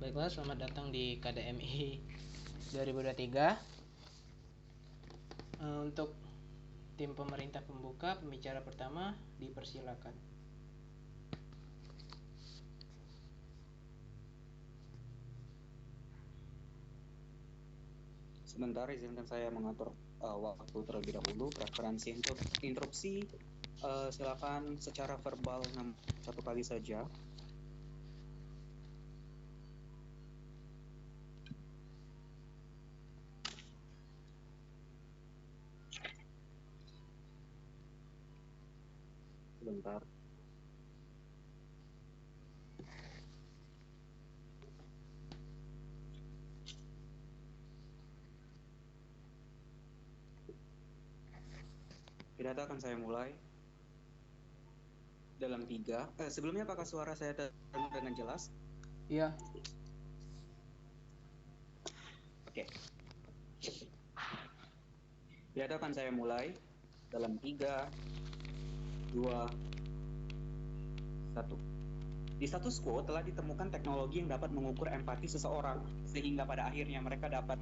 Baiklah, selamat datang di KDMI 2023. Untuk tim pemerintah pembuka, pembicara pertama dipersilakan. Sebentar, izinkan saya mengatur waktu terlebih dahulu. Preferensi untuk interupsi silakan secara verbal 1 kali saja. Sebentar. Pidato akan saya mulai dalam 3. Sebelumnya apakah suara saya terdengar dengan jelas? Iya. Oke. Pidato akan saya mulai dalam 3, 2, 1. Di status quo telah ditemukan teknologi yang dapat mengukur empati seseorang sehingga pada akhirnya mereka dapat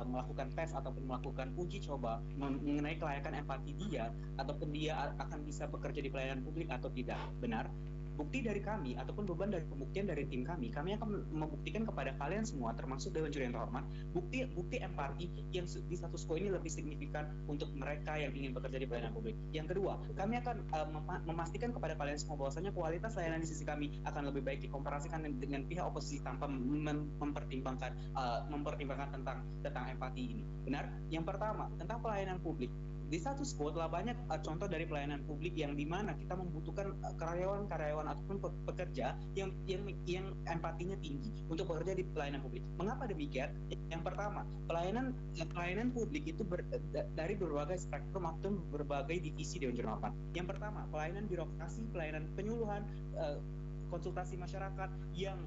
melakukan tes ataupun melakukan uji coba mengenai kelayakan empati dia ataupun dia akan bisa bekerja di pelayanan publik atau tidak. Benar? Bukti dari kami ataupun beban dari pembuktian dari tim kami akan membuktikan kepada kalian semua termasuk Dewan Juri yang terhormat bukti empati yang di status quo ini lebih signifikan untuk mereka yang ingin bekerja di pelayanan publik. Yang kedua, kami akan memastikan kepada kalian semua bahwasanya kualitas layanan di sisi kami akan lebih baik dikomparasikan dengan pihak oposisi tanpa mempertimbangkan tentang empati ini. Benar? Yang pertama, tentang pelayanan publik. Di status quo telah banyak contoh dari pelayanan publik yang dimana kita membutuhkan karyawan-karyawan ataupun pekerja yang empatinya tinggi untuk bekerja di pelayanan publik. Mengapa demikian? Yang pertama, pelayanan publik itu dari berbagai spektrum atau berbagai divisi Dewan Juri Hormat. Yang pertama, pelayanan birokrasi, pelayanan penyuluhan, konsultasi masyarakat yang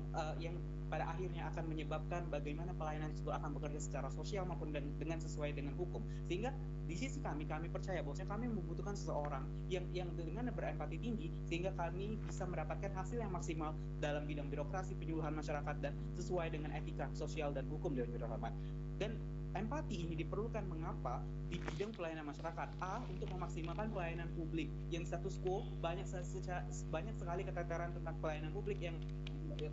pada akhirnya akan menyebabkan bagaimana pelayanan itu akan bekerja secara sosial maupun dengan sesuai dengan hukum. Sehingga di sisi kami percaya bahwa kami membutuhkan seseorang yang dengan berempati tinggi sehingga kami bisa mendapatkan hasil yang maksimal dalam bidang birokrasi, penyuluhan masyarakat dan sesuai dengan etika sosial dan hukum Dewan Juri Hormat. Dan empati ini diperlukan mengapa di bidang pelayanan masyarakat. Untuk memaksimalkan pelayanan publik yang status quo banyak sekali keteteran tentang pelayanan publik yang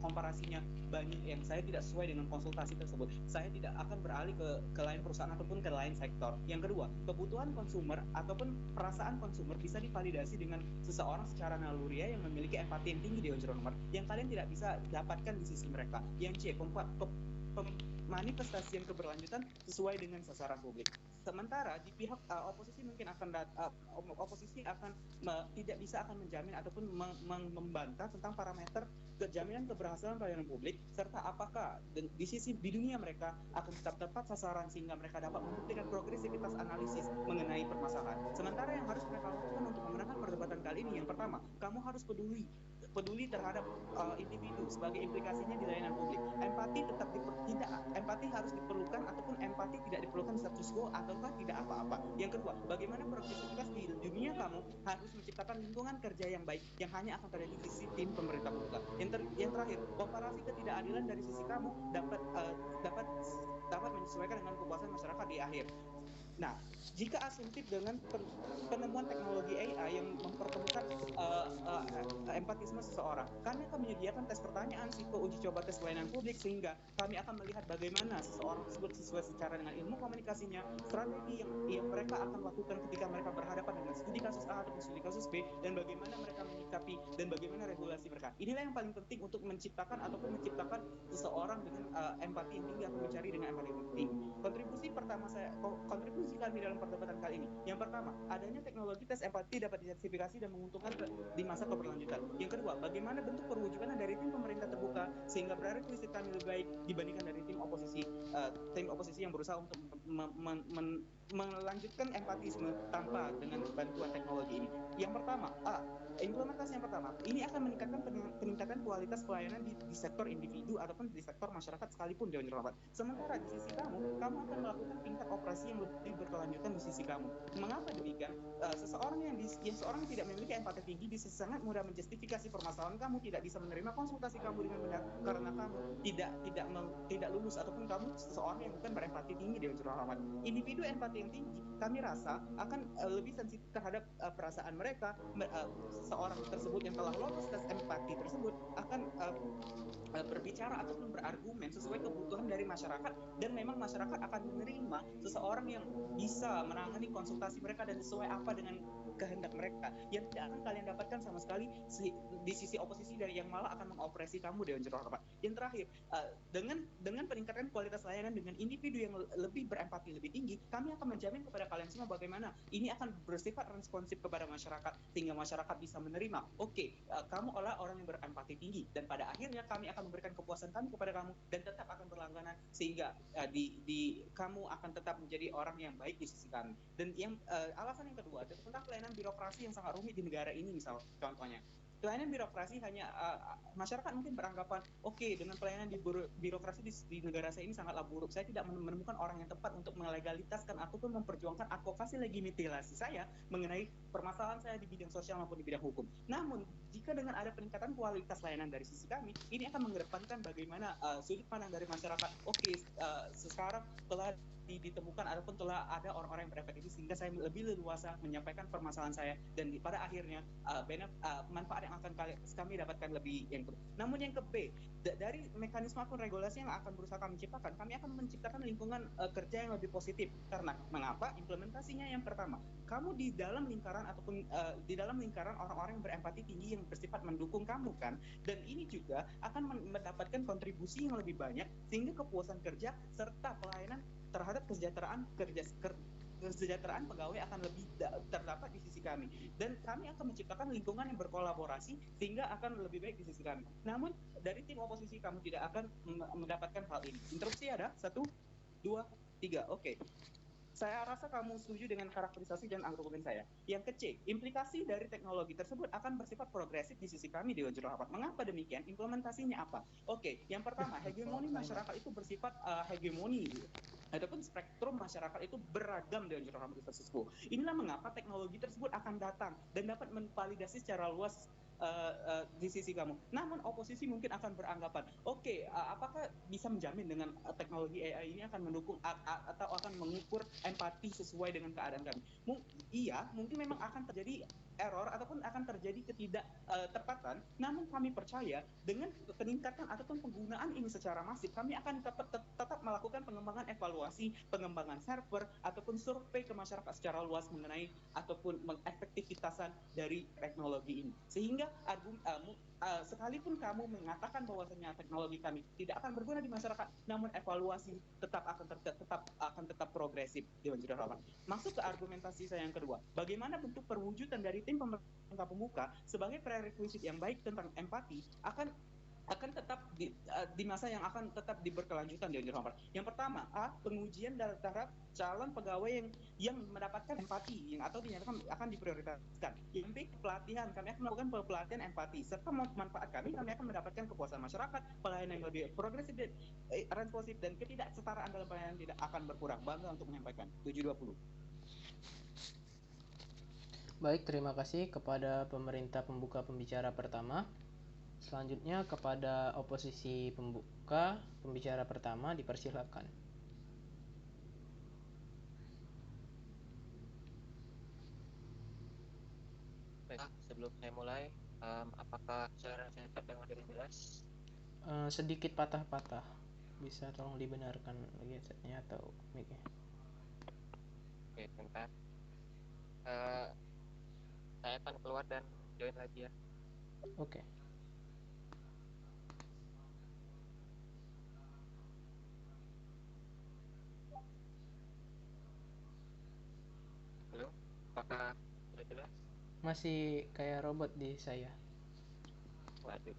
komparasinya banyak yang saya tidak sesuai dengan konsultasi tersebut. Saya tidak akan beralih ke lain perusahaan ataupun ke lain sektor. Yang kedua, kebutuhan konsumer ataupun perasaan konsumer bisa divalidasi dengan seseorang secara naluriah yang memiliki empati yang tinggi di Dewan Juri Hormat yang kalian tidak bisa dapatkan di sisi mereka. Yang C, manifestasi keberlanjutan sesuai dengan sasaran publik. Sementara di pihak oposisi mungkin akan tidak bisa akan menjamin ataupun membantah tentang parameter jaminan keberhasilan pelayanan publik serta apakah di dunia mereka akan tetap tepat sasaran sehingga mereka dapat membuktikan progresivitas analisis mengenai permasalahan. Sementara yang harus mereka lakukan untuk memenangkan perdebatan kali ini yang pertama, kamu harus peduli terhadap individu sebagai implikasinya di layanan publik. Empati harus diperlukan ataupun empati tidak diperlukan status quo ataukah tidak apa-apa. Yang kedua, bagaimana progresivitas di dunia kamu harus menciptakan lingkungan kerja yang baik yang hanya akan terjadi di sisi tim pemerintah pusat. Yang terakhir, komparasi ketidakadilan dari sisi kamu dapat menyesuaikan dengan kepuasan masyarakat di akhir. Nah, jika asumtif dengan penemuan teknologi AI yang mempertemukan empatisme seseorang, kami akan menyediakan tes pertanyaan uji coba tes pelayanan publik sehingga kami akan melihat bagaimana seseorang tersebut sesuai secara dengan ilmu komunikasinya, strategi yang mereka akan lakukan ketika mereka berhadapan dengan studi kasus A atau studi kasus B, dan bagaimana mereka menyikapi dan bagaimana regulasi mereka. Inilah yang paling penting untuk menciptakan seseorang dengan empati yang tinggi atau mencari dengan empati yang tinggi. Kontribusi kami dalam perdebatan kali ini. Yang pertama, adanya teknologi tes empati dapat disertifikasi dan menguntungkan di masa keberlanjutan. Yang kedua, bagaimana bentuk perwujudan dari tim pemerintah terbuka sehingga prerequisite kami lebih baik dibandingkan dari tim oposisi yang berusaha untuk melanjutkan empatisme tanpa dengan bantuan teknologi ini. Yang pertama, implementasi yang pertama, ini akan meningkatkan peningkatan kualitas pelayanan di sektor individu ataupun di sektor masyarakat sekalipun, Dewan Rahmat. Sementara di sisi kamu akan melakukan tingkat operasi yang lebih berkelanjutan di sisi kamu. Mengapa demikian? Seseorang yang tidak memiliki empati tinggi bisa sangat mudah menjustifikasi permasalahan kamu, tidak bisa menerima konsultasi kamu dengan benar karena kamu tidak lulus ataupun kamu seseorang yang bukan berempati tinggi, Dewan Rahmat. Individu empati yang tinggi, kami rasa akan lebih sensitif terhadap perasaan mereka. Seseorang tersebut yang telah lolos tes empati tersebut akan berbicara ataupun berargumen sesuai kebutuhan dari masyarakat, dan memang masyarakat akan menerima seseorang yang bisa menangani konsultasi mereka dan sesuai apa dengan kehendak mereka, yang tidak akan kalian dapatkan sama sekali di sisi oposisi dari yang malah akan mengoperasi kamu, Dewan Rahmat. Yang terakhir, dengan peningkatan kualitas layanan dengan individu yang lebih berempati lebih tinggi, kami akan menjamin kepada kalian semua bagaimana ini akan bersifat responsif kepada masyarakat sehingga masyarakat bisa menerima, kamu adalah orang yang berempati tinggi, dan pada akhirnya kami akan memberikan kepuasan kami kepada kamu dan tetap akan berlangganan sehingga kamu akan tetap menjadi orang yang baik di sisi kami. Dan alasan yang kedua tentang pelayanan birokrasi yang sangat rumit di negara ini. Misal contohnya pelayanan birokrasi hanya masyarakat mungkin beranggapan dengan pelayanan di birokrasi di negara saya ini sangatlah buruk, saya tidak menemukan orang yang tepat untuk melegalitaskan ataupun memperjuangkan advokasi legitimasi saya mengenai permasalahan saya di bidang sosial maupun di bidang hukum. Namun jika dengan ada peningkatan kualitas layanan dari sisi kami, ini akan mengedepankan bagaimana sudut pandang dari masyarakat. Sekarang telah ditemukan ataupun telah ada orang-orang yang berempati sehingga saya lebih leluasa menyampaikan permasalahan saya, dan pada akhirnya manfaat yang akan kami dapatkan lebih yang kedua. Namun yang ke B, dari mekanisme ataupun regulasi yang akan berusaha kami ciptakan, kami akan menciptakan lingkungan kerja yang lebih positif. Karena mengapa? Implementasinya yang pertama, kamu di dalam lingkaran ataupun di dalam lingkaran orang-orang yang berempati tinggi yang bersifat mendukung kamu kan, dan ini juga akan mendapatkan kontribusi yang lebih banyak sehingga kepuasan kerja serta pelayanan terhadap kesejahteraan pegawai akan lebih terdapat di sisi kami, dan kami akan menciptakan lingkungan yang berkolaborasi sehingga akan lebih baik di sisi kami. Namun dari tim oposisi kamu tidak akan mendapatkan hal ini. Interupsi ada 1, 2, 3. Saya rasa kamu setuju dengan karakterisasi dan argumen saya. Yang ke C, implikasi dari teknologi tersebut akan bersifat progresif di sisi kami, Dewan Rahmat. Mengapa demikian? Implementasinya apa? Yang pertama, hegemoni masyarakat itu bersifat hegemoni ataupun spektrum masyarakat itu beragam, Dewan Rahmat. Inilah mengapa teknologi tersebut akan datang dan dapat memvalidasi secara luas di sisi kamu. Namun oposisi mungkin akan beranggapan, apakah bisa menjamin dengan teknologi AI ini akan mendukung atau akan mengukur empati sesuai dengan keadaan kami? Iya, mungkin memang akan terjadi error ataupun akan terjadi ketidaktepatan. Namun kami percaya dengan peningkatan ataupun penggunaan ini secara masif, kami akan tetap melakukan pengembangan evaluasi, pengembangan server ataupun survei ke masyarakat secara luas mengenai ataupun mengefektivitasan dari teknologi ini. Sehingga sekalipun kamu mengatakan bahwasanya teknologi kami tidak akan berguna di masyarakat, namun evaluasi tetap akan tetap progresif, Dewan Rahmat. Masuk ke argumentasi saya yang kedua, bagaimana bentuk perwujudan dari tim pemerintah pembuka sebagai prerequisite yang baik tentang empati akan tetap di masa yang akan tetap diberkelanjutan, Dewan Rahmat. Yang pertama, pengujian terhadap calon pegawai yang mendapatkan empati atau dinyatakan akan diprioritaskan. Yang B, pelatihan. Kami akan melakukan pelatihan empati serta manfaat kami akan mendapatkan kepuasan masyarakat, pelayanan yang lebih progresif dan responsif, dan ketidaksetaraan dalam pelayanan tidak akan berkurang. Bangga untuk menyampaikan. 720. Baik, terima kasih kepada pemerintah pembuka pembicara pertama. Selanjutnya kepada oposisi pembuka pembicara pertama, dipersilakan. Baik, sebelum saya mulai, apakah suara saya terdengar dengan jelas? Sedikit patah-patah, bisa tolong dibenarkan headsetnya atau mic-nya. Oke, bentar. Saya akan keluar dan join lagi ya. Oke. Halo, apakah sudah jelas? Masih kayak robot di saya. Waduh.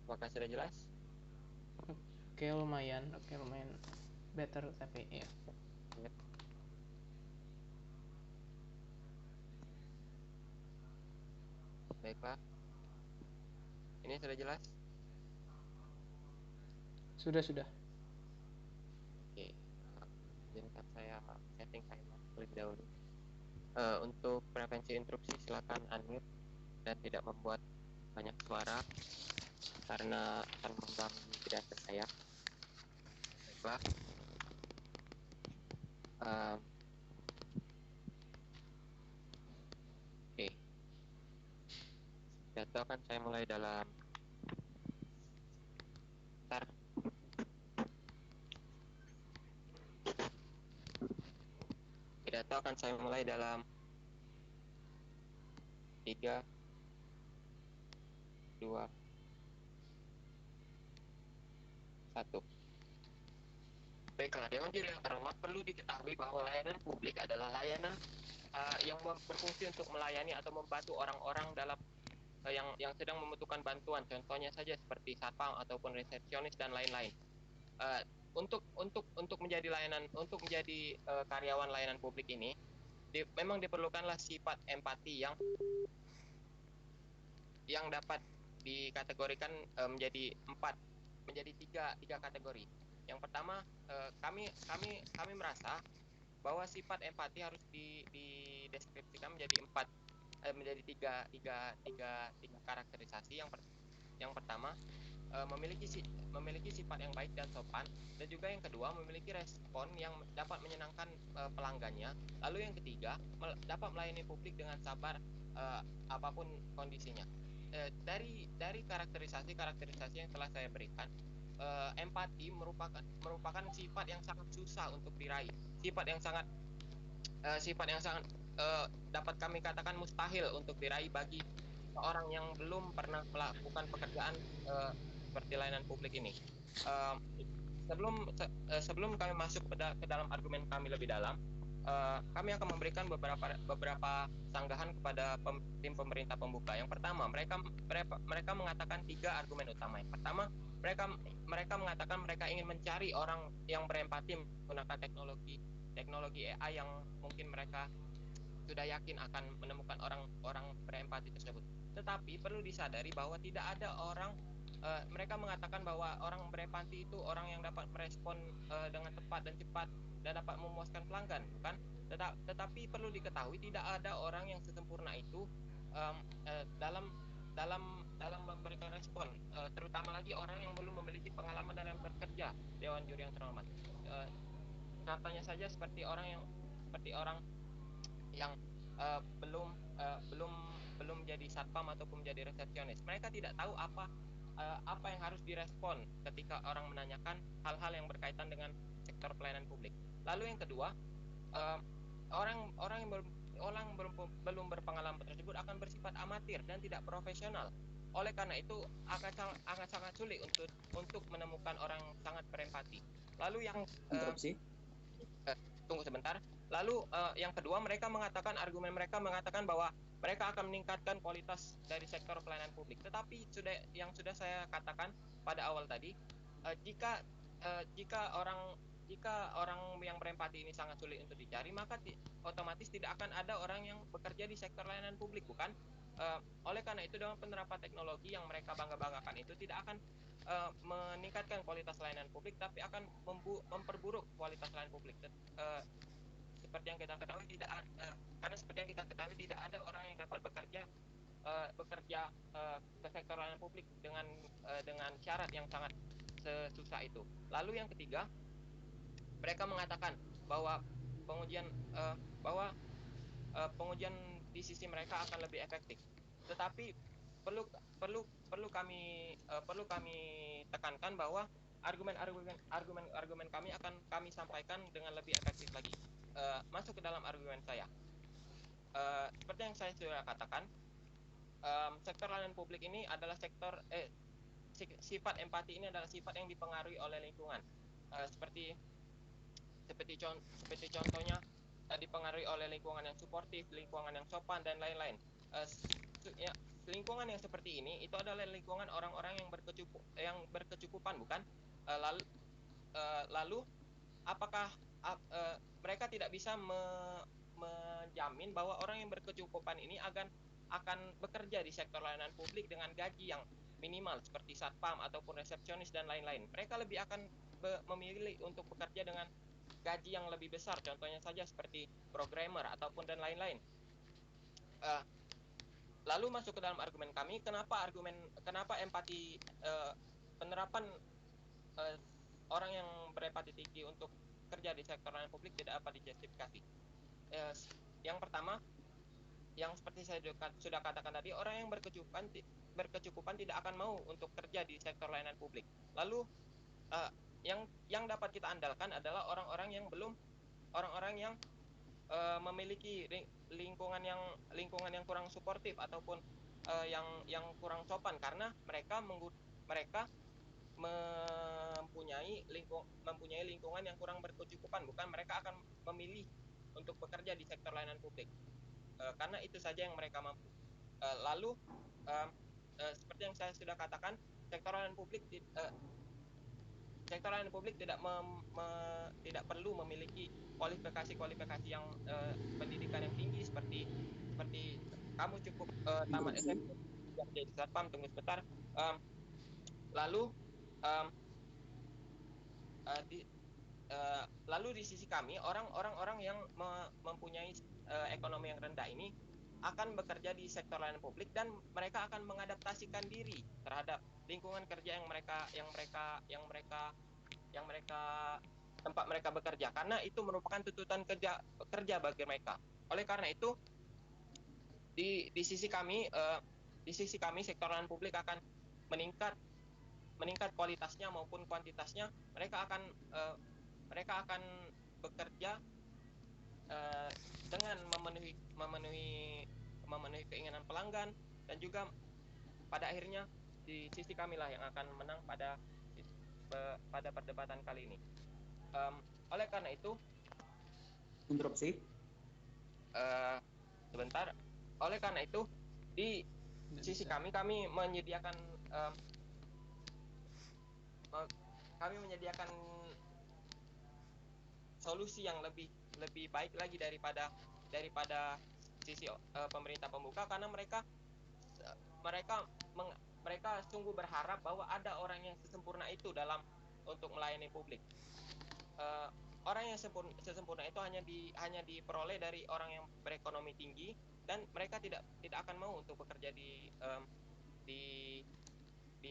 Apakah sudah jelas? Oke, lumayan better tapi ya. Yep. Baiklah. Ini sudah jelas? Sudah. Oke. Izinkan saya setting timer terlebih dahulu. Untuk prevensi interupsi silakan unmute dan tidak membuat banyak suara karena akan mengganggu pidato saya. Baiklah. Oke. Pidato akan saya mulai dalam bentar. Pidato akan saya mulai dalam 3, 2, 1. Baiklah, Dewan Juri yang terhormat, perlu diketahui bahwa layanan publik adalah layanan yang berfungsi untuk melayani atau membantu orang-orang dalam yang sedang membutuhkan bantuan. Contohnya saja seperti satpam ataupun resepsionis dan lain-lain. Untuk menjadi karyawan layanan publik ini, memang diperlukanlah sifat empati yang dapat dikategorikan menjadi tiga kategori. Yang pertama, kami merasa bahwa sifat empati harus dideskripsikan menjadi tiga karakterisasi. Yang pertama, memiliki sifat yang baik dan sopan, dan juga yang kedua memiliki respon yang dapat menyenangkan pelanggannya. Lalu yang ketiga, dapat melayani publik dengan sabar apapun kondisinya. Dari karakterisasi yang telah saya berikan, empati merupakan sifat yang sangat susah untuk diraih, sifat yang sangat dapat kami katakan mustahil untuk diraih bagi orang yang belum pernah melakukan pekerjaan seperti layanan publik ini. Sebelum kami masuk ke dalam argumen kami lebih dalam, kami akan memberikan beberapa sanggahan kepada tim pemerintah pembuka. Yang pertama, mereka mengatakan 3 argumen utama. Yang pertama, mereka mengatakan mereka ingin mencari orang yang berempati menggunakan teknologi AI yang mungkin mereka sudah yakin akan menemukan orang berempati tersebut. Tetapi perlu disadari bahwa tidak ada orang, mereka mengatakan bahwa orang berempati itu orang yang dapat merespon dengan tepat dan cepat dan dapat memuaskan pelanggan, bukan? Tetapi perlu diketahui tidak ada orang yang sesempurna itu dalam memberikan respon, terutama lagi orang yang belum memiliki pengalaman dalam bekerja, Dewan Juri yang terhormat. Contohnya saja seperti orang yang belum jadi satpam ataupun menjadi resepsionis. Mereka tidak tahu apa yang harus direspon ketika orang menanyakan hal-hal yang berkaitan dengan sektor pelayanan publik. Lalu yang kedua, orang yang belum berpengalaman tersebut akan bersifat amatir dan tidak profesional. Oleh karena itu akan sangat sulit untuk menemukan orang sangat berempati. Lalu yang tunggu sebentar. Lalu yang kedua, argumen mereka mengatakan bahwa mereka akan meningkatkan kualitas dari sektor pelayanan publik. Tetapi yang sudah saya katakan pada awal tadi, jika orang yang berempati ini sangat sulit untuk dicari, maka otomatis tidak akan ada orang yang bekerja di sektor layanan publik, bukan? Oleh karena itu, dengan penerapan teknologi yang mereka bangga-banggakan itu tidak akan meningkatkan kualitas layanan publik, tapi akan memperburuk kualitas layanan publik. Seperti yang kita ketahui tidak ada orang yang dapat bekerja ke sektor layanan publik dengan syarat yang sangat sesusah itu. Lalu yang ketiga, mereka mengatakan bahwa pengujian di sisi mereka akan lebih efektif. Tetapi perlu kami tekankan bahwa argumen kami akan kami sampaikan dengan lebih efektif lagi. Masuk ke dalam argumen saya. Seperti yang saya sudah katakan, sektor layanan publik ini adalah sifat empati ini adalah sifat yang dipengaruhi oleh lingkungan. Seperti contohnya, dipengaruhi oleh lingkungan yang suportif, lingkungan yang sopan dan lain-lain. lingkungan yang seperti ini itu adalah lingkungan orang-orang yang berkecukupan, bukan? Lalu apakah mereka tidak bisa menjamin bahwa orang yang berkecukupan ini akan bekerja di sektor layanan publik dengan gaji yang minimal seperti satpam ataupun resepsionis dan lain-lain. Mereka lebih akan memilih untuk bekerja dengan gaji yang lebih besar, contohnya saja seperti programmer ataupun dan lain-lain. Lalu masuk ke dalam argumen kami, kenapa empati, penerapan orang yang berempati tinggi untuk kerja di sektor layanan publik tidak dapat dijustifikasi. Yang pertama, yang seperti saya sudah katakan tadi, orang yang berkecukupan tidak akan mau untuk kerja di sektor layanan publik. Lalu yang dapat kita andalkan adalah orang-orang yang memiliki lingkungan yang kurang suportif ataupun yang kurang sopan, karena mereka mempunyai lingkungan yang kurang berkecukupan, bukan mereka akan memilih untuk bekerja di sektor layanan publik karena itu saja yang mereka mampu. Lalu seperti yang saya sudah katakan, sektor layanan publik tidak perlu memiliki kualifikasi yang pendidikan yang tinggi seperti kamu cukup tamat SMP jadi satpam, tunggu sebentar. Lalu di sisi kami, orang-orang yang mempunyai ekonomi yang rendah ini akan bekerja di sektor layanan publik dan mereka akan mengadaptasikan diri terhadap lingkungan kerja yang mereka tempat mereka bekerja, karena itu merupakan tuntutan kerja bagi mereka. Oleh karena itu di sisi kami sektor layanan publik akan meningkat kualitasnya maupun kuantitasnya. Mereka akan bekerja dengan memenuhi keinginan pelanggan, dan juga pada akhirnya di sisi kami lah yang akan menang pada perdebatan kali ini. Oleh karena itu, interupsi sebentar. Oleh karena itu di sisi kami menyediakan solusi yang lebih baik lagi daripada sisi pemerintah pembuka, karena mereka sungguh berharap bahwa ada orang yang sesempurna itu untuk melayani publik. Orang yang sesempurna itu hanya diperoleh dari orang yang berekonomi tinggi, dan mereka tidak akan mau untuk bekerja di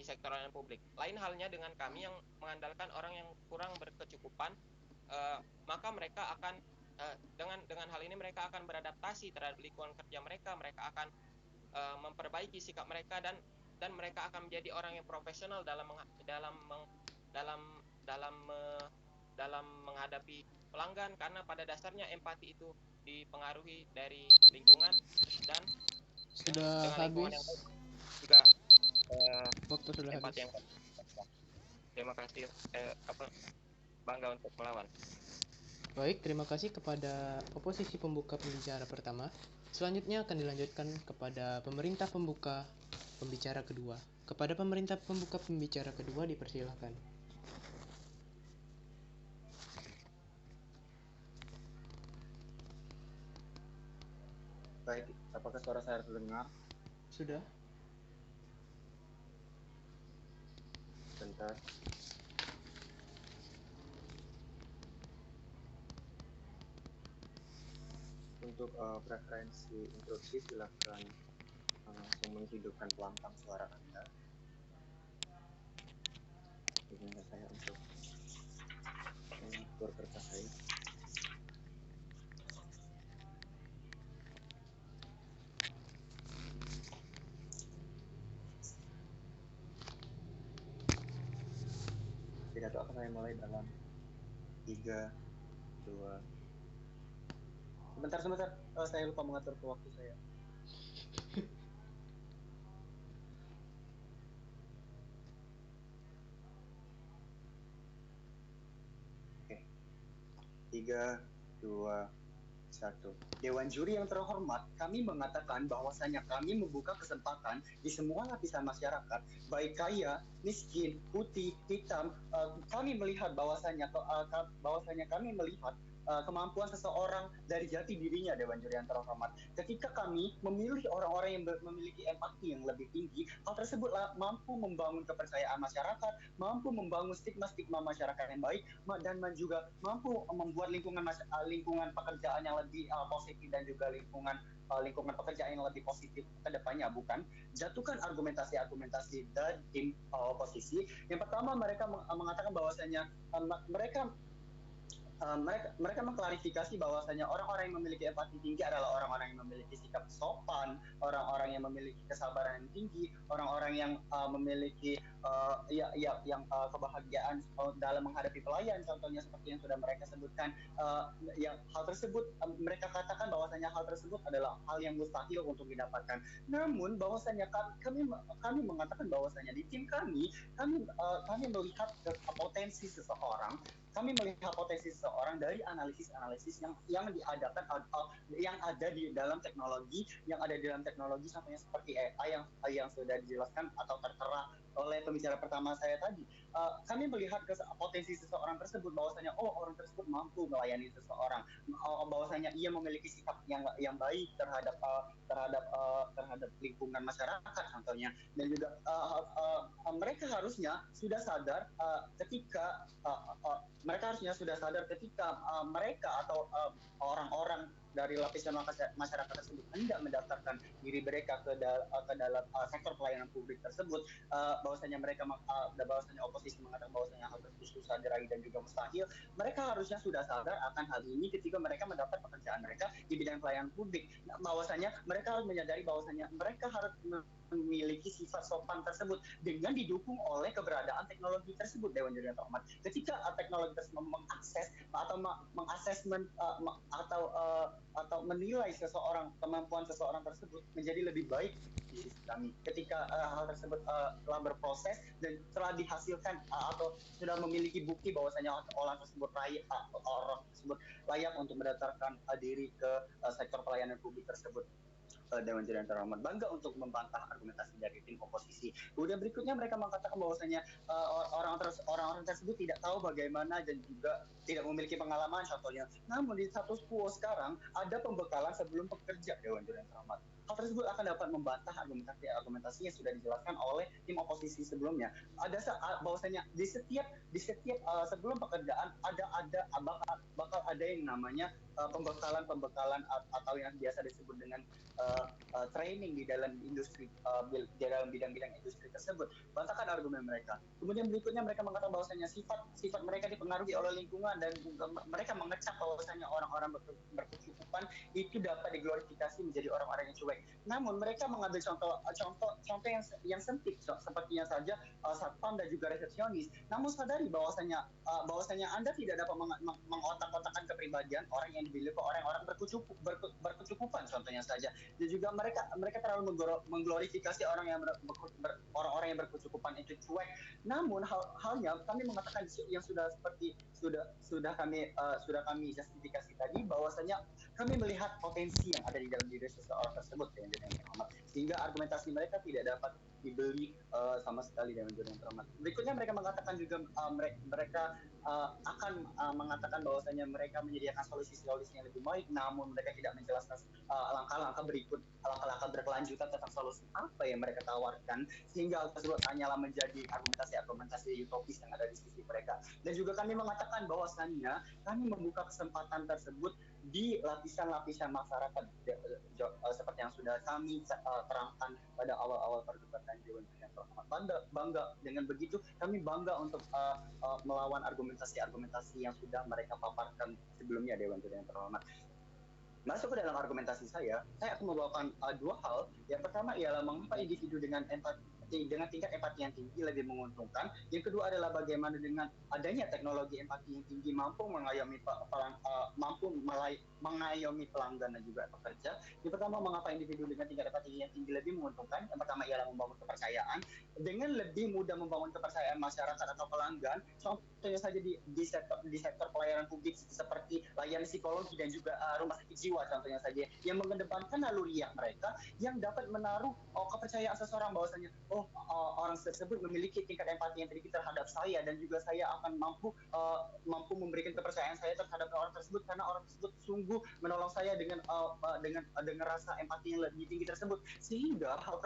sektor layanan publik. Lain halnya dengan kami yang mengandalkan orang yang kurang berkecukupan, maka mereka akan dengan hal ini mereka akan beradaptasi terhadap lingkungan kerja mereka akan memperbaiki sikap mereka, dan mereka akan menjadi orang yang profesional dalam menghadapi pelanggan, karena pada dasarnya empati itu dipengaruhi dari lingkungan, dan sudah habis yang juga waktu sudah empati habis. yang terima kasih, bangga untuk melawan. Baik, terima kasih kepada oposisi pembuka pembicara pertama. Selanjutnya akan dilanjutkan kepada pemerintah pembuka pembicara kedua. Kepada pemerintah pembuka pembicara kedua dipersilakan. baik, apakah suara saya terdengar? Sudah. Bentar. Untuk preferensi interupsi, silakan langsung menghidupkan pelantang suara Anda. Izinkan saya untuk mengatur kertas saya. Pidato akan saya mulai dalam 3, 2. Sebentar, saya lupa mengatur waktu saya. Oke. 3, 2, Satu, Dewan Juri yang terhormat, kami mengatakan bahwasanya kami membuka kesempatan di semua lapisan masyarakat, baik kaya, miskin, putih, hitam. Kami melihat bahwasanya kami melihat kemampuan seseorang dari jati dirinya, Dewan Juri yang terhormat. Ketika kami memilih orang-orang yang memiliki empati yang lebih tinggi, hal tersebut mampu membangun kepercayaan masyarakat, mampu membangun stigma-stigma masyarakat yang baik, dan juga mampu membuat lingkungan pekerjaan yang lebih positif, dan juga lingkungan pekerjaan yang lebih positif ke depannya. Bukan jatuhkan argumentasi dari tim oposisi. Yang pertama, mereka mengatakan bahwasanya mereka mengklarifikasi bahwasanya orang-orang yang memiliki empati tinggi adalah orang-orang yang memiliki sikap sopan, orang-orang yang memiliki kesabaran yang tinggi, orang-orang yang memiliki kebahagiaan dalam menghadapi pelayan, contohnya seperti yang sudah mereka sebutkan. Yang hal tersebut mereka katakan bahwasanya hal tersebut adalah hal yang mustahil untuk didapatkan. Namun bahwasanya kami mengatakan bahwasanya di tim kami melihat potensi seseorang. Kami melihat potensi seseorang dari analisis yang diadakan yang ada di dalam teknologi, contohnya seperti AI yang sudah dijelaskan atau tertera oleh pembicara pertama saya tadi. Kami melihat potensi seseorang tersebut, bahwasanya orang tersebut mampu melayani seseorang, bahwasanya ia memiliki sikap yang baik terhadap lingkungan masyarakat contohnya. Dan juga mereka harusnya sudah sadar ketika mereka atau orang-orang dari lapisan masyarakat tersebut hendak mendaftarkan diri mereka ke dalam sektor pelayanan publik tersebut, bahwasanya oposisi mengatakan bahwasanya hal tersebut susah diraih dan juga mustahil. Mereka harusnya sudah sadar akan hal ini ketika mereka mendapat pekerjaan mereka di bidang pelayanan publik, bahwasanya mereka harus menyadari bahwasanya mereka harus memiliki sifat sopan tersebut dengan didukung oleh keberadaan teknologi tersebut, Dewan Juri yang terhormat. Ketika teknologi tersebut mengakses atau mengasesmen atau menilai kemampuan seseorang tersebut menjadi lebih baik di sisi kami. Ketika hal tersebut telah berproses dan telah dihasilkan atau sudah memiliki bukti bahwasanya orang tersebut layak untuk mendaftarkan diri ke sektor pelayanan publik tersebut, Dewan Juri yang terhormat bangga untuk membantah argumentasi dari tim oposisi. Kemudian berikutnya mereka mengatakan bahwasanya orang-orang tersebut tidak tahu bagaimana dan juga tidak memiliki pengalaman contohnya. Namun di status quo sekarang ada pembekalan sebelum bekerja, Dewan Juri yang terhormat. Hal tersebut akan dapat membantah argumentasi yang sudah dijelaskan oleh tim oposisi sebelumnya. Ada bahwasanya di setiap sebelum pekerjaan bakal ada yang namanya pembekalan atau yang biasa disebut dengan training di dalam industri, di dalam bidang-bidang industri tersebut. Bantahkan argumen mereka. Kemudian berikutnya mereka mengatakan bahwasanya sifat mereka dipengaruhi oleh lingkungan, dan mereka mengecap bahwasanya orang-orang berkecukupan itu dapat diglorifikasi menjadi orang-orang yang cuek. Namun mereka mengambil contoh yang sempit, sepertinya saja satpam dan juga resepsionis. Namun sadari bahwasanya Anda tidak dapat mengotak-otakan kepribadian orang yang dimiliki orang-orang berkecukupan contohnya saja. Dan juga mereka terlalu mengglorifikasi orang-orang yang berkecukupan itu cuek. Namun halnya kami mengatakan yang sudah kami justifikasi tadi, bahwasanya kami melihat potensi yang ada di dalam diri seseorang tersebut, sehingga argumentasi mereka tidak dapat dibeli sama sekali, dengan Juri yang terhormat. Berikutnya mereka mengatakan juga mereka akan mengatakan bahwasanya mereka menyediakan solusi yang lebih baik, namun mereka tidak menjelaskan langkah-langkah berkelanjutan tentang solusi apa yang mereka tawarkan, sehingga hal tersebut hanyalah menjadi argumentasi utopis yang ada di sisi mereka. Dan juga kami mengatakan bahwasanya kami membuka kesempatan tersebut di lapisan-lapisan masyarakat, seperti yang sudah kami terangkan pada awal-awal perdebatan Dewan Juri yang terhormat. Bangga dengan begitu, kami bangga untuk melawan argumentasi yang sudah mereka paparkan sebelumnya, Dewan Juri yang terhormat. Masuk ke dalam argumentasi saya akan membawakan dua hal. Yang pertama ialah mengapa individu dengan dengan tingkat empati yang tinggi lebih menguntungkan. Yang kedua adalah bagaimana dengan adanya teknologi empati yang tinggi mampu mengayomi pelanggan dan juga pekerja. Yang pertama, mengapa individu dengan tingkat empati yang tinggi lebih menguntungkan? Yang pertama ialah membangun kepercayaan. Dengan lebih mudah membangun kepercayaan masyarakat atau pelanggan, contohnya saja di sektor pelayanan publik seperti layanan psikologi dan juga rumah sakit jiwa contohnya saja, yang mengedepankan naluriah mereka yang dapat menaruh kepercayaan seseorang bahwasanya orang tersebut memiliki tingkat empati yang tinggi terhadap saya dan juga saya akan mampu memberikan kepercayaan saya terhadap orang tersebut karena orang tersebut sungguh menolong saya dengan rasa empati yang lebih tinggi tersebut, sehingga hal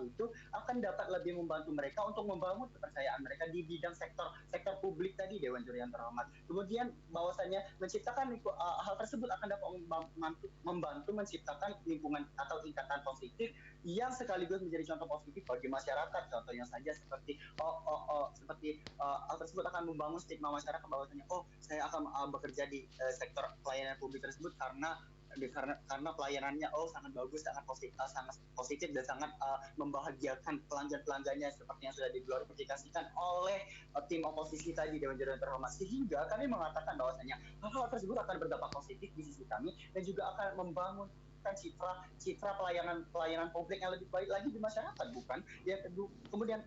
itu akan dapat lebih membantu mereka untuk membangun kepercayaan mereka di bidang sektor publik tadi, Dewan Juri yang terhormat. Kemudian bahwasanya menciptakan hal tersebut akan dapat membantu menciptakan lingkungan atau ikatan positif yang sekaligus menjadi contoh positif bagi masyarakat. Contohnya saja seperti hal tersebut akan membangun stigma masyarakat bahwasanya saya akan bekerja di sektor pelayanan publik tersebut karena pelayanannya sangat bagus, sangat positif dan sangat membahagiakan pelanggannya seperti yang sudah diglorifikasikan oleh tim oposisi tadi, Dewan Juri yang terhormat, sehingga kami mengatakan bahwasanya hal tersebut akan berdampak positif di sisi kami dan juga akan membangun citra pelayanan publik yang lebih baik lagi di masyarakat, bukan? Kemudian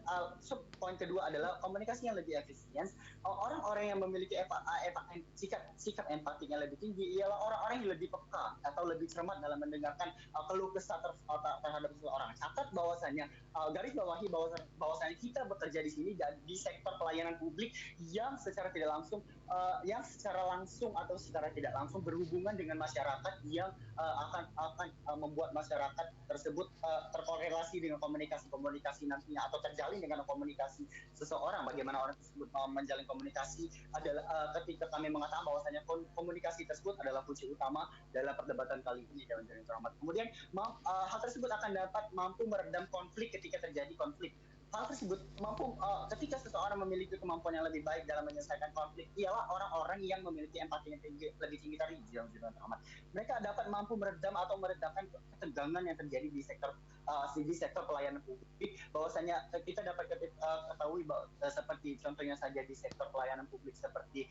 poin kedua adalah komunikasi yang lebih efisien. Orang-orang yang memiliki sikap empati yang lebih tinggi ialah orang-orang yang lebih peka atau lebih cermat dalam mendengarkan keluh kesah terhadap seseorang. Catat bahwasanya garis bawahi bahwasanya kita bekerja di sini di sektor pelayanan publik yang secara langsung atau secara tidak langsung berhubungan dengan masyarakat yang akan membuat masyarakat tersebut terkorelasi dengan komunikasi nantinya atau terjalin dengan komunikasi seseorang. Bagaimana orang tersebut menjalin komunikasi adalah ketika kami mengatakan bahwasanya komunikasi tersebut adalah kunci utama dalam perdebatan kali ini, Dewan Juri yang terhormat. Kemudian hal tersebut akan dapat mampu meredam konflik ketika terjadi konflik. Hal tersebut mampu ketika seseorang memiliki kemampuan yang lebih baik dalam menyelesaikan konflik ialah orang-orang yang memiliki empati yang lebih tinggi dari Dewan Juri yang terhormat. Mereka dapat mampu meredam atau meredakan ketegangan yang terjadi di sektor pelayanan publik. Bahwasanya kita dapat ketahui seperti contohnya saja di sektor pelayanan publik seperti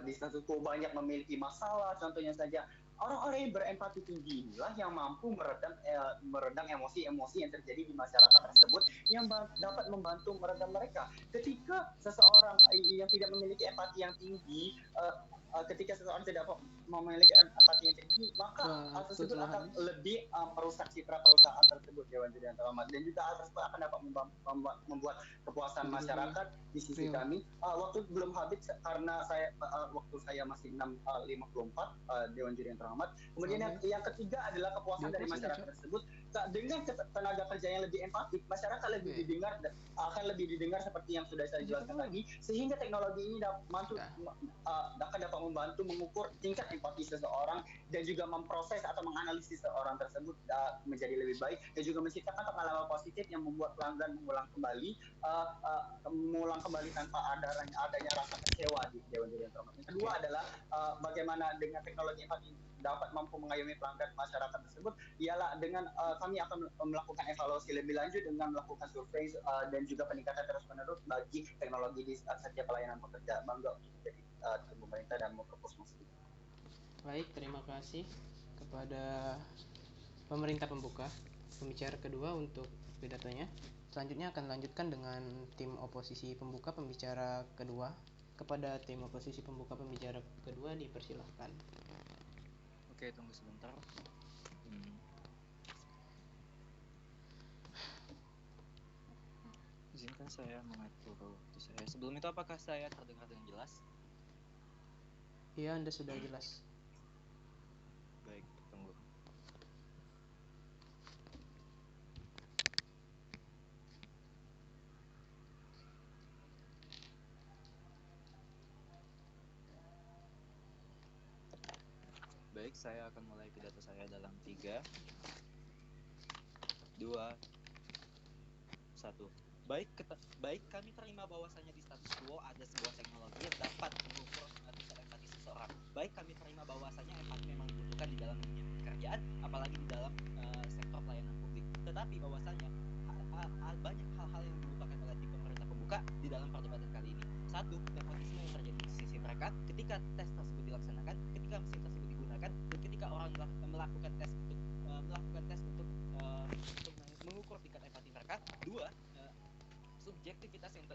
di status quo banyak memiliki masalah, contohnya saja orang-orang yang berempati tinggi inilah yang mampu meredam emosi-emosi yang terjadi di masyarakat tersebut, yang dapat membantu meredam mereka. Ketika seseorang yang tidak memiliki empati yang tinggi, ketika seseorang tidak memiliki empati yang tinggi, maka hal tersebut akan lebih merusak citra perusahaan tersebut, Dewan Juri yang terhormat, dan juga hal tersebut akan dapat membuat kepuasan masyarakat di sisi kami. Waktu belum habis karena waktu saya masih 6:54, Dewan Juri yang terhormat. Kemudian yang ketiga adalah kepuasan dari masyarakat tersebut dengan tenaga kerja yang lebih empatik, masyarakat akan lebih didengar seperti yang sudah saya jelaskan tadi, sehingga teknologi ini akan dapat membantu mengukur tingkat empati seseorang dan juga memproses atau menganalisis seseorang tersebut menjadi lebih baik dan juga menciptakan pengalaman positif yang membuat pelanggan mengulang kembali tanpa adanya rasa kecewa di Dewan Juri yang terhormat. Yang kedua adalah bagaimana dengan teknologi empati dapat mampu mengayomi pelanggan masyarakat tersebut ialah dengan kami akan melakukan evaluasi lebih lanjut dengan melakukan survei dan juga peningkatan terus-menerus bagi teknologi di setiap pelayanan pekerja. Bangga untuk menjadi pemerintah dan mempropos masih. Baik, terima kasih kepada pemerintah pembicara kedua untuk pidatonya. Selanjutnya akan lanjutkan dengan tim oposisi pembicara kedua. Kepada tim oposisi pembicara kedua dipersilahkan. Oke, tunggu sebentar. Izinkan saya mengatur waktu saya. Sebelum itu apakah saya terdengar dengan jelas? Iya, Anda sudah jelas. Baik, tunggu. Baik, saya akan mulai pidato saya dalam 3, 2, 1. Baik, kami terima bahwasanya di status quo ada sebuah teknologi yang dapat mengukur empati seseorang. Baik, kami terima bahwasanya empati memang dibutuhkan di dalam dunia pekerjaan, apalagi di dalam sektor pelayanan publik. Tetapi bahwasanya banyak hal-hal yang dilupakan oleh tim pemerintah pembuka di dalam perdebatan kali ini. Satu, nepotisme yang terjadi di sisi mereka ketika tes tersebut dilaksanakan, ketika mesin tersebut digunakan, dan ketika orang melakukan tes untuk mengukur tingkat empati mereka. Dua, subjektivitas yang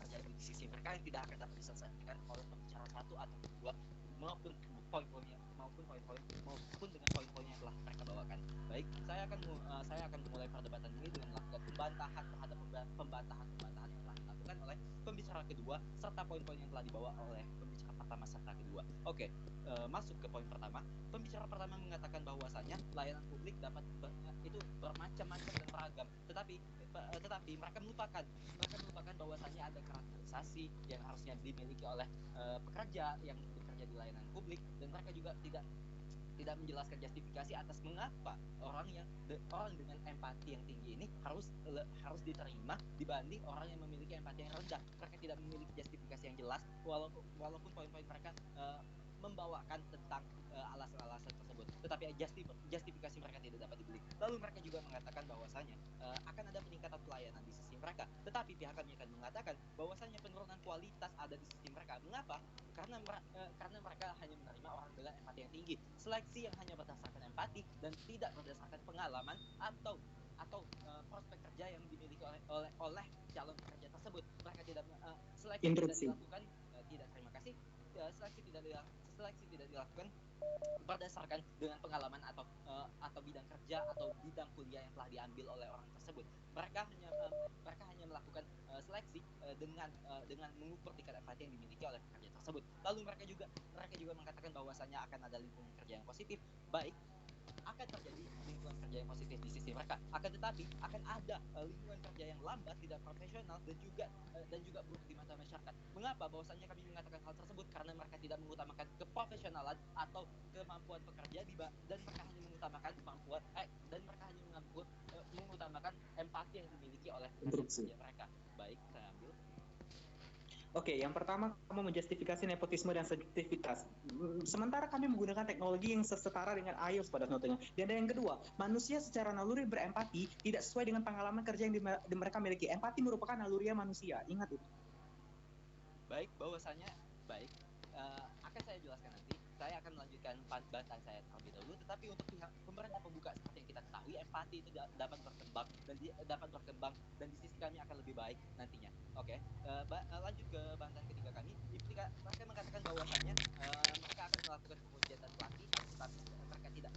terjadi di sisi mereka yang tidak akan dapat diselesaikan oleh pembicara satu atau dua maupun dengan poin-poin yang telah mereka bawakan. Baik, saya akan memulai perdebatan ini dengan melakukan pembantahan terhadap pembantahan yang telah dilakukan oleh pembicara kedua serta poin-poin yang telah dibawa oleh pembicara pertama serta kedua. Oke, masuk ke poin pertama. Pembicara pertama mengatakan bahwasanya layanan publik dapat itu bermacam-macam dan beragam, tetapi mereka melupakan bahwasanya ada karakterisasi yang harusnya dimiliki oleh pekerja yang bekerja di layanan publik, dan mereka juga tidak menjelaskan justifikasi atas mengapa orang dengan empati yang tinggi ini harus diterima dibanding orang yang memiliki empati yang rendah. Mereka tidak memiliki justifikasi yang jelas, walaupun poin-poin mereka membawakan tentang alasan-alasan tersebut, tetapi justifikasi mereka tidak dapat dibeli. Lalu mereka juga mengatakan bahwasanya akan ada peningkatan pelayanan di sisi mereka, tetapi pihak kami akan mengatakan bahwasanya penurunan kualitas ada di sisi mereka. Mengapa? Karena mereka hanya menerima orang dengan empati yang tinggi. Seleksi yang hanya berdasarkan empati dan tidak berdasarkan pengalaman atau prospek kerja yang dimiliki oleh calon pekerja tersebut. Mereka tidak seleksi tidak dilakukan. Terima kasih. Seleksi tidak dilakukan berdasarkan dengan pengalaman atau bidang kerja atau bidang kuliah yang telah diambil oleh orang tersebut. Mereka hanya melakukan seleksi dengan mengukur tingkat empati yang dimiliki oleh pekerja tersebut. Lalu mereka juga mengatakan bahwasanya akan ada lingkungan kerja yang positif. Baik, akan terjadi lingkungan kerja yang positif di sisi mereka. Akan tetapi akan ada lingkungan kerja yang lambat, tidak profesional, dan juga buruk di mata masyarakat. Mengapa? Bahwasanya kami mengatakan hal tersebut karena mereka tidak mengutamakan keprofesionalan atau kemampuan pekerja dan mereka hanya mengutamakan mengutamakan empati yang dimiliki oleh pekerja mereka. Baik, saya ambil. Oke, yang pertama kamu menjustifikasi nepotisme dan subjektivitas. Sementara kami menggunakan teknologi yang setara dengan iOS pada contohnya. Dan yang kedua, manusia secara naluri berempati tidak sesuai dengan pengalaman kerja yang mereka miliki. Empati merupakan naluri manusia. Ingat itu. Baik, bahwasanya akan saya jelaskan nanti. Saya akan melanjutkan bantahan saya terlebih dahulu. Tetapi untuk pihak pemerintah pembuka, seperti yang kita ketahui, empati itu dapat berkembang dan di sisi kami akan lebih baik nantinya. Oke, lanjut ke bantahan ketiga kami. Mereka mengatakan bahwasannya mereka akan melakukan pengujian dan pelatihan, tetapi mereka tidak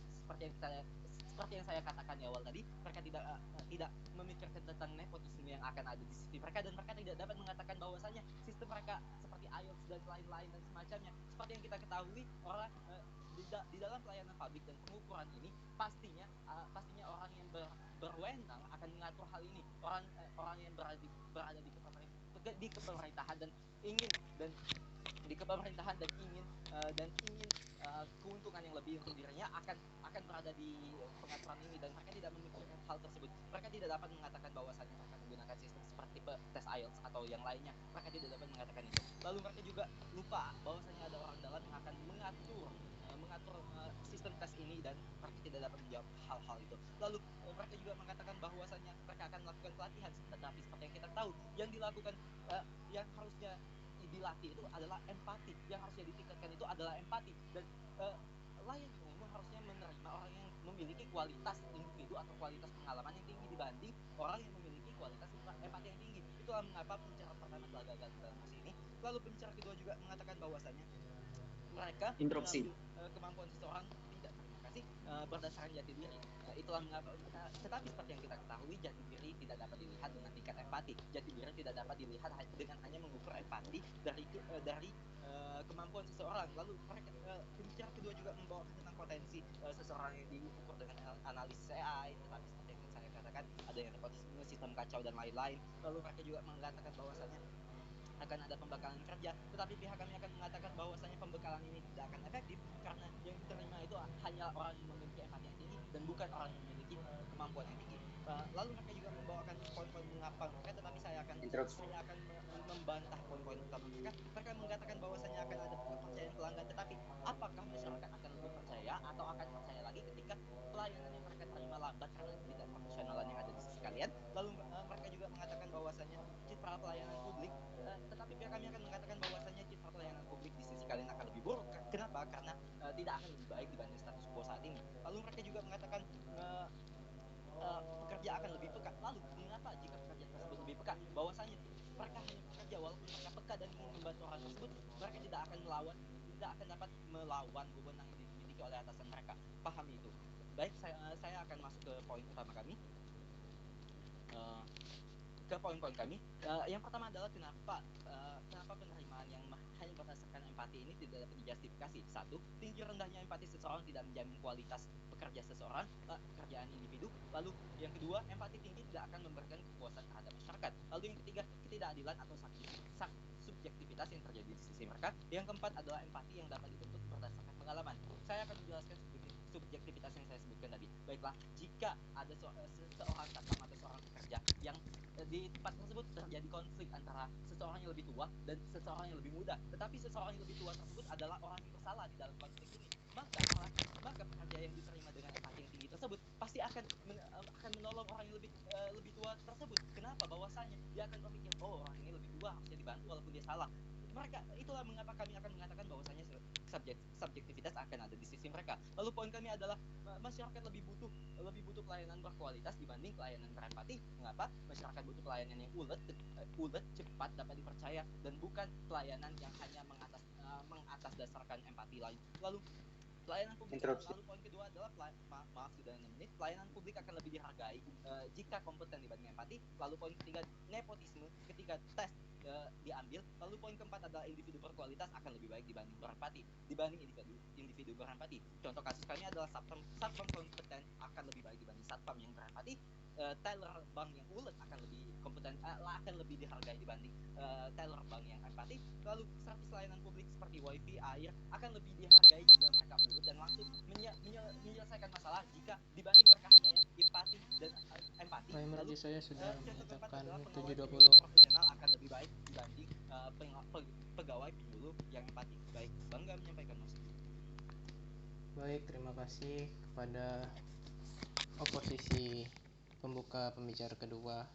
seperti yang saya katakan di awal tadi, mereka tidak memikirkan tentang nepotisme yang akan ada di sisi mereka, dan mereka tidak dapat mengatakan bahwasanya sistem mereka seperti IELTS dan lain-lain dan semacamnya. Seperti yang kita ketahui, orang di dalam pelayanan publik dan pengukuran ini pastinya orang yang berwenang akan mengatur hal ini. Orang yang berada di kepemerintahan dan ingin keuntungan yang lebih untuk dirinya akan berada di pengaturan ini, dan mereka tidak memikirkan hal tersebut. Mereka tidak dapat mengatakan bahwasannya mereka menggunakan sistem seperti tes IELTS atau yang lainnya. Mereka tidak dapat mengatakan itu. Lalu mereka juga lupa bahwasannya ada orang dalam yang akan mengatur sistem tes ini, dan mereka tidak dapat menjawab hal-hal itu. Lalu mereka juga mengatakan bahwasannya mereka akan melakukan pelatihan, tetapi seperti yang kita tahu, yang dilakukan yang harusnya dilatih itu adalah empati, yang harusnya ditingkatkan itu adalah empati, dan layanan umum harusnya menerima orang yang memiliki kualitas individu atau kualitas pengalaman yang tinggi dibanding orang yang memiliki kualitas empati yang tinggi. Itulah mengapa pembicara pertama telah gagal dalam kasus ini. Lalu pembicara kedua juga mengatakan bahwasanya mereka mengambil kemampuan seseorang berdasarkan jati diri. Itulah mengapa. Tetapi seperti yang kita ketahui, jati diri tidak dapat dilihat dengan tingkat empati. Jati diri tidak dapat dilihat dengan hanya mengukur empati dari kemampuan seseorang. Lalu pembicara kedua juga membawakan tentang potensi seseorang yang diukur dengan analisis AI, tetapi seperti yang saya katakan, ada yang nepotisme, sistem kacau dan lain-lain. Lalu mereka juga mengatakan bahwasanya akan ada pembekalan kerja, tetapi pihak kami akan mengatakan bahwasanya pembekalan ini tidak akan efektif karena yang diterima itu hanya orang yang memiliki empati yang tinggi dan bukan orang yang memiliki kemampuan yang tinggi. Lalu mereka juga membawakan poin-poin mengapa mereka, tetapi saya akan membantah poin-poin utama mereka. Mereka mengatakan bahwasanya akan ada kepercayaan pelanggan, tetapi apakah masyarakat akan lebih percaya atau akan percaya lagi ketika pelayanan yang mereka terima lambat karena tidak profesionalan yang ada klien. Lalu mereka juga mengatakan bahwasanya citra pelayanan publik, tetapi pihak kami akan mengatakan bahwasanya citra pelayanan publik di sisi kalian akan lebih buruk. Kenapa? Karena tidak akan lebih baik dibanding status quo saat ini. Lalu mereka juga mengatakan pekerja akan lebih peka. Lalu mengapa jika pekerja tersebut lebih peka? Bahwasanya mereka hanya bekerja walaupun mereka peka dan ingin membantu orang tersebut, mereka tidak akan dapat melawan wewenang yang dimiliki oleh atasan mereka. Pahami itu. Baik, saya akan masuk ke poin utama kami. Ke poin-poin kami. Yang pertama adalah kenapa penerimaan yang hanya berdasarkan empati ini tidak dapat dijustifikasi. Satu, tinggi rendahnya empati seseorang tidak menjamin kualitas pekerja seseorang, pekerjaan individu. Lalu yang kedua, empati tinggi tidak akan memberikan kepuasan terhadap masyarakat. Lalu yang ketiga, ketidakadilan atau subjektivitas yang terjadi di sisi mereka. Yang keempat adalah empati yang dapat dibentuk berdasarkan pengalaman. Saya akan menjelaskan subjektivitas yang saya sebutkan tadi. Baiklah, jika ada seorang satpam atau seorang pekerja yang di tempat tersebut terjadi konflik antara seseorang yang lebih tua dan seseorang yang lebih muda, tetapi seseorang yang lebih tua tersebut adalah orang yang bersalah di dalam konflik ini, maka pekerja yang diterima dengan empati yang tinggi tersebut pasti akan menolong orang yang lebih tua tersebut. Kenapa? Bahwasanya dia akan berpikir, oh, orang ini lebih tua, harusnya dibantu walaupun dia salah. Itulah mengapa kami akan mengatakan bahwasanya subjektivitas akan ada di sisi mereka. Lalu poin kami adalah masyarakat lebih butuh pelayanan berkualitas dibanding pelayanan berempati. Mengapa? Masyarakat butuh pelayanan yang ulet, cepat, dapat dipercaya, dan bukan pelayanan yang hanya mengatasdasarkan empati lain. Lalu pelayanan publik, lalu poin kedua adalah maaf sudah 6 menit. Pelayanan publik akan lebih dihargai jika kompeten dibanding empati. Lalu poin ketiga, nepotisme ketika tes diambil. Lalu poin keempat adalah individu berkualitas akan lebih baik dibanding individu berempati. Contoh kasus kami adalah satpam kompeten akan lebih baik dibanding satpam yang berempati. Teller bank yang ulet akan lebih kompeten, akan lebih dihargai dibanding teller bank yang empati. Lalu servis layanan publik seperti wifi, air akan lebih dihargai jika mereka ulet dan langsung menyelesaikan masalah jika dibanding mereka hanya empati dan empati. Lalu saya sudah menyatakan 7.20. Profesional akan lebih baik dibanding pegawai penyuluh yang empati. Baik, bangga menyampaikan Mas. Baik, terima kasih kepada oposisi pembuka pembicara kedua.